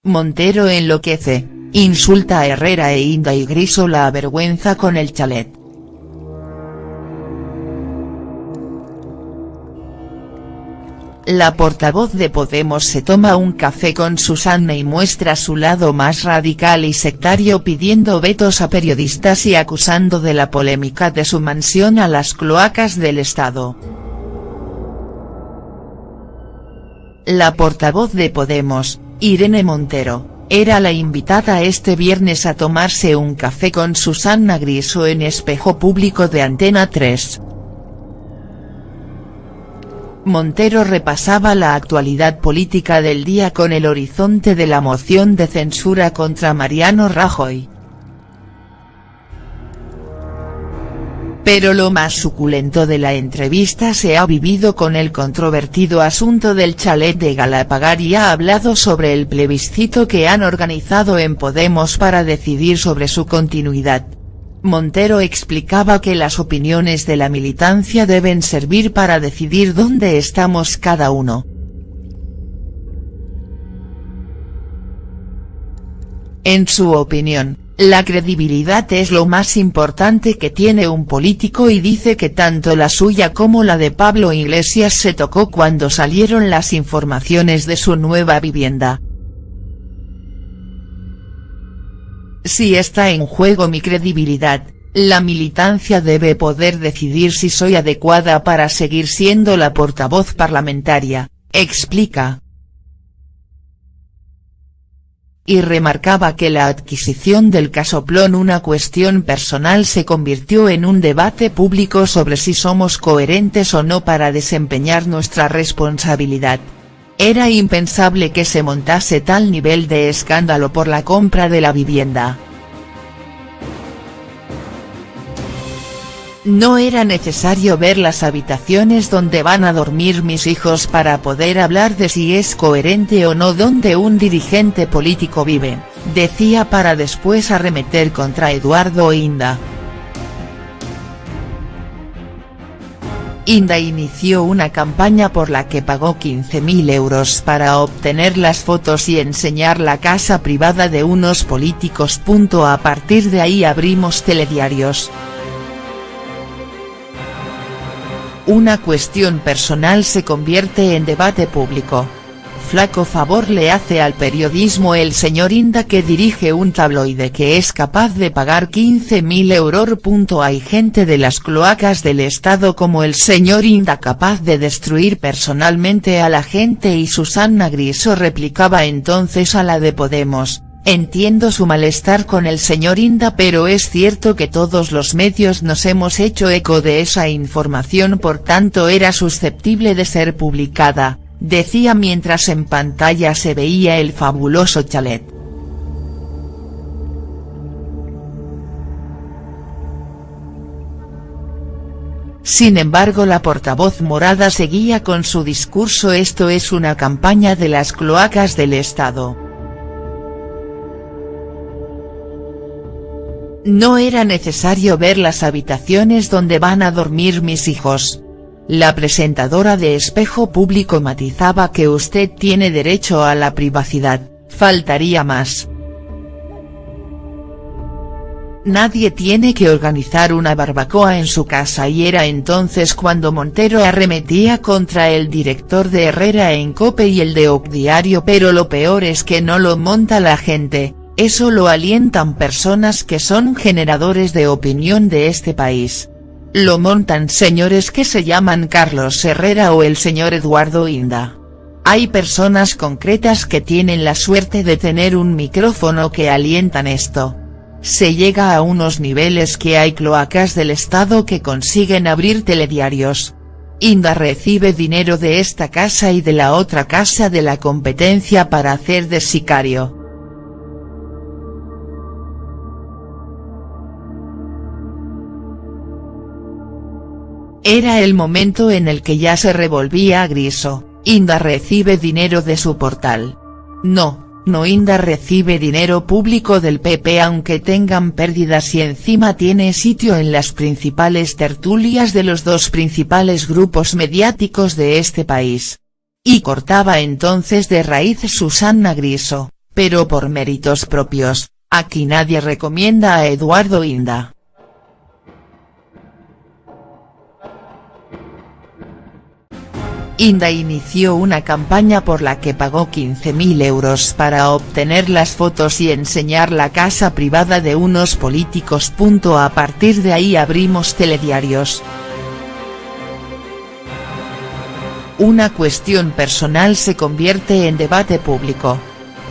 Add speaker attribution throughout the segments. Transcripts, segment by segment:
Speaker 1: Montero enloquece, insulta a Herrera e Inda y Griso la avergüenza con el chalet. La portavoz de Podemos se toma un café con Susana y muestra su lado más radical y sectario pidiendo vetos a periodistas y acusando de la polémica de su mansión a las cloacas del Estado. La portavoz de Podemos, Irene Montero, era la invitada este viernes a tomarse un café con Susana Griso en Espejo Público de Antena 3. Montero repasaba la actualidad política del día con el horizonte de la moción de censura contra Mariano Rajoy. Pero lo más suculento de la entrevista se ha vivido con el controvertido asunto del chalet de Galapagar y ha hablado sobre el plebiscito que han organizado en Podemos para decidir sobre su continuidad. Montero explicaba que las opiniones de la militancia deben servir para decidir dónde estamos cada uno. En su opinión, la credibilidad es lo más importante que tiene un político y dice que tanto la suya como la de Pablo Iglesias se tocó cuando salieron las informaciones de su nueva vivienda. Si está en juego mi credibilidad, la militancia debe poder decidir si soy adecuada para seguir siendo la portavoz parlamentaria, explica. Y remarcaba que la adquisición del casoplón, una cuestión personal, se convirtió en un debate público sobre si somos coherentes o no para desempeñar nuestra responsabilidad. Era impensable que se montase tal nivel de escándalo por la compra de la vivienda. No era necesario ver las habitaciones donde van a dormir mis hijos para poder hablar de si es coherente o no donde un dirigente político vive, decía, para después arremeter contra Eduardo Inda. Inda inició una campaña por la que pagó 15.000 euros para obtener las fotos y enseñar la casa privada de unos políticos. A partir de ahí abrimos telediarios. Una cuestión personal se convierte en debate público. Flaco favor le hace al periodismo el señor Inda, que dirige un tabloide que es capaz de pagar 15.000 euros. Hay gente de las cloacas del Estado como el señor Inda capaz de destruir personalmente a la gente. Y Susana Griso replicaba entonces a la de Podemos: entiendo su malestar con el señor Inda, pero es cierto que todos los medios nos hemos hecho eco de esa información, por tanto era susceptible de ser publicada, decía mientras en pantalla se veía el fabuloso chalet. Sin embargo, la portavoz morada seguía con su discurso: esto es una campaña de las cloacas del Estado. No era necesario ver las habitaciones donde van a dormir mis hijos. La presentadora de Espejo Público matizaba que usted tiene derecho a la privacidad, faltaría más. Nadie tiene que organizar una barbacoa en su casa. Y era entonces cuando Montero arremetía contra el director de Herrera en COPE y el de OCDiario: pero lo peor es que no lo monta la gente, eso lo alientan personas que son generadores de opinión de este país. Lo montan señores que se llaman Carlos Herrera o el señor Eduardo Inda. Hay personas concretas que tienen la suerte de tener un micrófono que alientan esto. Se llega a unos niveles que hay cloacas del Estado que consiguen abrir telediarios. Inda recibe dinero de esta casa y de la otra casa de la competencia para hacer de sicario. Era el momento en el que ya se revolvía a Griso: Inda recibe dinero de su portal. No, Inda recibe dinero público del PP aunque tengan pérdidas y encima tiene sitio en las principales tertulias de los dos principales grupos mediáticos de este país. Y cortaba entonces de raíz Susana Griso: pero por méritos propios, aquí nadie recomienda a Eduardo Inda. Inda inició una campaña por la que pagó 15.000 euros para obtener las fotos y enseñar la casa privada de unos políticos. A partir de ahí abrimos telediarios. Una cuestión personal se convierte en debate público.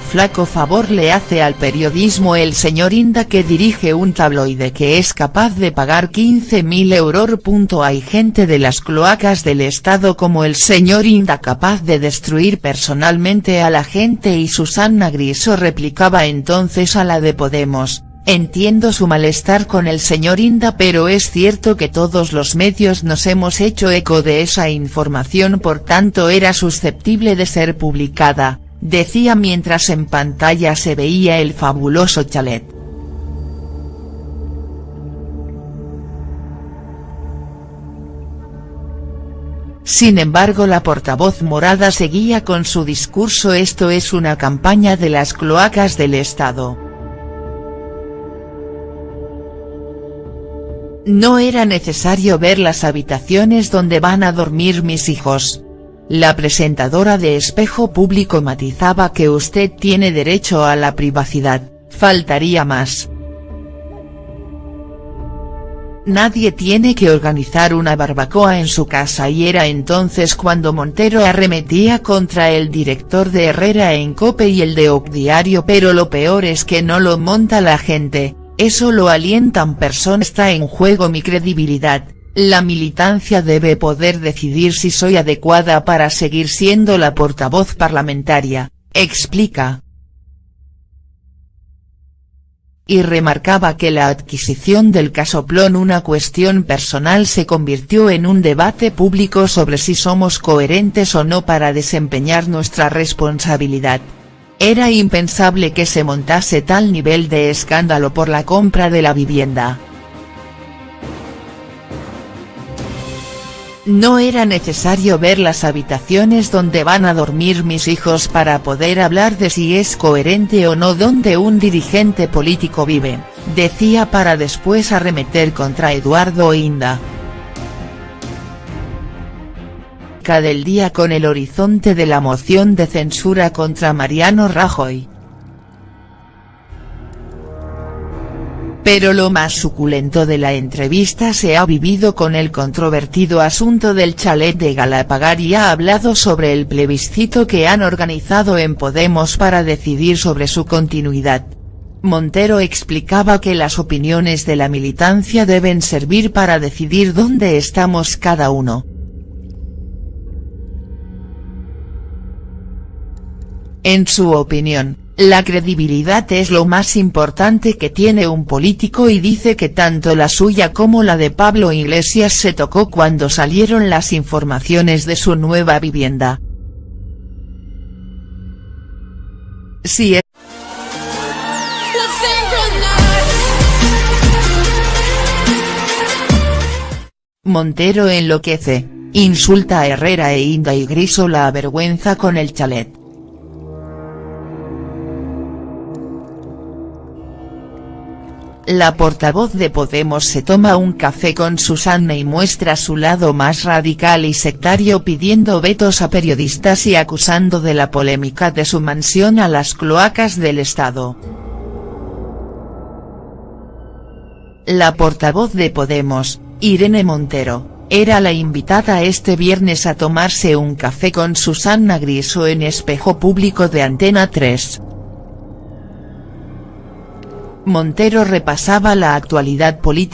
Speaker 1: Flaco favor le hace al periodismo el señor Inda, que dirige un tabloide que es capaz de pagar 15.000 euros. Hay gente de las cloacas del Estado como el señor Inda capaz de destruir personalmente a la gente. Y Susana Griso replicaba entonces a la de Podemos: entiendo su malestar con el señor Inda, pero es cierto que todos los medios nos hemos hecho eco de esa información, por tanto era susceptible de ser publicada, decía mientras en pantalla se veía el fabuloso chalet. Sin embargo, la portavoz morada seguía con su discurso: esto es una campaña de las cloacas del Estado. No era necesario ver las habitaciones donde van a dormir mis hijos. La presentadora de Espejo Público matizaba que usted tiene derecho a la privacidad, faltaría más. Nadie tiene que organizar una barbacoa en su casa, y era entonces cuando Montero arremetía contra el director de Herrera en COPE y el de Diario. Pero lo peor es que no lo monta la gente, eso lo alientan personas. Está en juego mi credibilidad. La militancia debe poder decidir si soy adecuada para seguir siendo la portavoz parlamentaria, explica. Y remarcaba que la adquisición del casoplón, una cuestión personal, se convirtió en un debate público sobre si somos coherentes o no para desempeñar nuestra responsabilidad. Era impensable que se montase tal nivel de escándalo por la compra de la vivienda. No era necesario ver las habitaciones donde van a dormir mis hijos para poder hablar de si es coherente o no donde un dirigente político vive, decía, para después arremeter contra Eduardo Inda. Del día con el horizonte de la moción de censura contra Mariano Rajoy. Pero lo más suculento de la entrevista se ha vivido con el controvertido asunto del chalet de Galapagar, y ha hablado sobre el plebiscito que han organizado en Podemos para decidir sobre su continuidad. Montero explicaba que las opiniones de la militancia deben servir para decidir dónde estamos cada uno. En su opinión, la credibilidad es lo más importante que tiene un político, y dice que tanto la suya como la de Pablo Iglesias se tocó cuando salieron las informaciones de su nueva vivienda. Si es Montero enloquece, insulta a Herrera e Inda y Griso la avergüenza con el chalet. La portavoz de Podemos se toma un café con Susana y muestra su lado más radical y sectario, pidiendo vetos a periodistas y acusando de la polémica de su mansión a las cloacas del Estado. La portavoz de Podemos, Irene Montero, era la invitada este viernes a tomarse un café con Susana Griso en Espejo Público de Antena 3. Montero repasaba la actualidad política